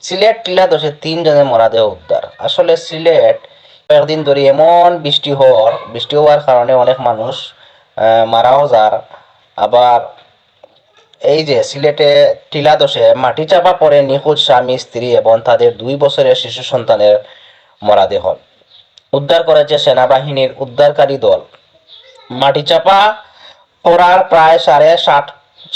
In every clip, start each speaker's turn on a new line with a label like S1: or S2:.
S1: সিলেট টিলা দোষে ৩ জনের মরদেহ উদ্ধার। আসলে সিলেট কয়েকদিন ধরে এমন বৃষ্টি হওয়ার কারণে অনেক মানুষ মারাও যার। আবার এই যে সিলেটে টিলা দোষে মাটি চাপা পড়ে নিখোঁজ স্বামী স্ত্রী এবং তাদের ২ বছরের শিশু সন্তানের মরদেহ উদ্ধার করেছে সেনাবাহিনীর উদ্ধারকারী দল। মাটি চাপা পড়ার প্রায় সাড়ে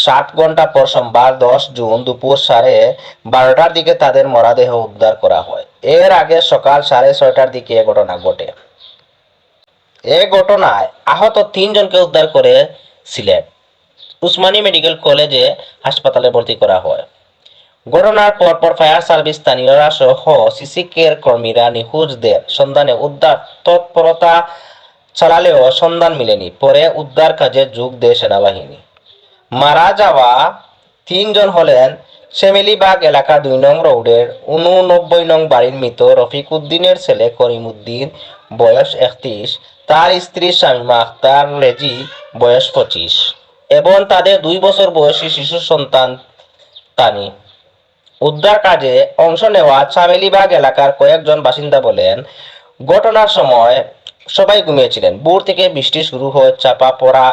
S1: সাত ঘন্টা পর সোমবার ১০ জুন দুপুর 12:30টার দিকে তাদের মরদেহ উদ্ধার করা হয়। এর আগে সকাল 6:30টার দিকে এ ঘটনা ঘটে। এ ঘটনায় আহত ৩ জনকে উদ্ধার করে সিলেট উসমানী মেডিকেল কলেজে হাসপাতালে ভর্তি করা হয়। ঘটনার পরপর ফায়ার সার্ভিস, স্থানীয়রা সহ সিসি কেয়ার কর্মীরা নিখোঁজদের সন্ধানে উদ্ধার তৎপরতা চালালেও সন্ধান মেলেনি। পরে উদ্ধার কাজে যোগ দেয় সেনাবাহিনী। মারা যাওয়া ৩ জন হলেন শ্যামেলিবাগ এলাকার ২ নং রোডের ৮৯ নং বাড়ির মৃত রফিক উদ্দিনের ছেলে করিম উদ্দিন, বয়স ৩১, তার স্ত্রী শামীমা আক্তার লেজি, বয়স ২৫ এবং তাদের ২ বছর বয়সী শিশু সন্তান তানি। উদ্ধার কাজে অংশ নেওয়া চামেলিবাগ এলাকার কয়েকজন বাসিন্দা বলেন, ঘটনার সময় সবাই ঘুমিয়েছিলেন। ভোর থেকে বৃষ্টি শুরু হয়। চাপা পড়া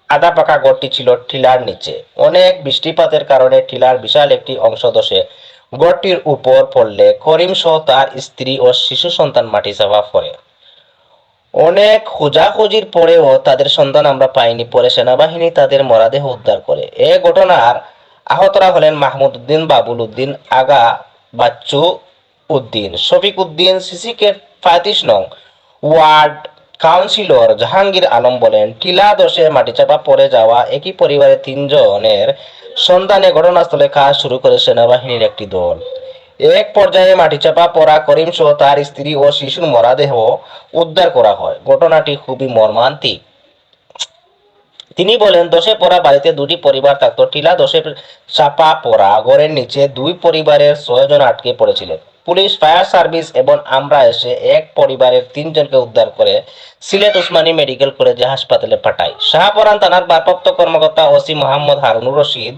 S1: আধা পাকা ঘরটি ছিল টিলার নিচে। অনেক বৃষ্টিপাতের কারণে টিলার বিশাল একটি অংশ ধসে ঘরটির উপর পড়লে করিম সহ তার স্ত্রী ও শিশু সন্তান মাটি চাপা পড়ে। অনেক খোঁজাখুঁজির পরেও তাদের সন্ধান আমরা পাইনি। পরে সেনাবাহিনী তাদের মরদেহ উদ্ধার করে। এ ঘটনার আহতরা হলেন মাহমুদ উদ্দিন, বাবুল উদ্দিন, আগা বাচ্চু উদ্দিন, শফিক উদ্দিন। সিসিকে ৩৫ নং ওয়ার্ড কাউন্সিলর জাহাঙ্গীর আলম বলেন, টিলা দোষে মাটিচাপা পড়ে যাওয়া একই পরিবারের ৩ জনের সন্ধানে ঘটনাস্থলে কাজ শুরু করে সেনাবাহিনীর একটি দল। এক পর্যায়ে মাটিচাপা পড়া করিম সহ তার স্ত্রী ও শিশুর মরদেহ উদ্ধার করা হয়। ঘটনাটি খুবই মর্মান্তিক। তিনি বলেন, ধসে পড়া বাড়িতে ২টি পরিবার থাকত। টিলা ধসে চাপা পড়া ঘরের নিচে ২ পরিবারের ৬ জন আটকে পড়েছিলেন। পুলিশ, ফায়ার সার্ভিস এবং আমরা এসে এক পরিবারের ৩ জনকে উদ্ধার করে সিলেট উসমানী মেডিকেল কলেজে হাসপাতালে পাঠাই। শাহপরান থানার ভারপ্রাপ্ত কর্মকর্তা ওসি মোহাম্মদ হারুনুর রশিদ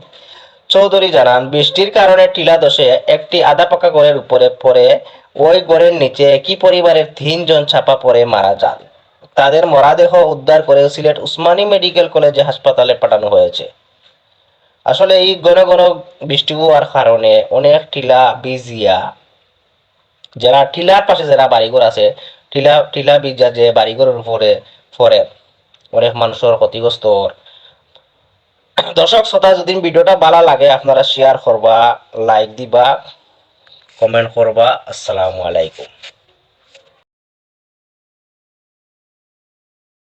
S1: চৌধুরী জানান, বৃষ্টির কারণে টিলা ধসে একটি আধা পাকা ঘরের উপরে পড়ে ওই ঘরের নিচে একই পরিবারের ৩ জন চাপা পড়ে মারা যান। তাদের মরদেহ উদ্ধার করে সিলেট উসমানী মেডিকেল কলেজে হাসপাতালে পাঠানো হয়েছে। আসলে এই ঘন ঘন বৃষ্টি হওয়ার কারণে অনেক টিলা ভিজিয়া, যারা টিলার পাশে যারা বাড়িঘর আছে, টিলা ভিজা যে বাড়িঘরের উপরে পড়ে অনেক মানুষের ক্ষতিগ্রস্ত। দর্শক শ্রোতা, যদি ভিডিওটা ভালো লাগে আপনারা শেয়ার করবা, লাইক দিবা, কমেন্ট করবা। আসসালামু আলাইকুম।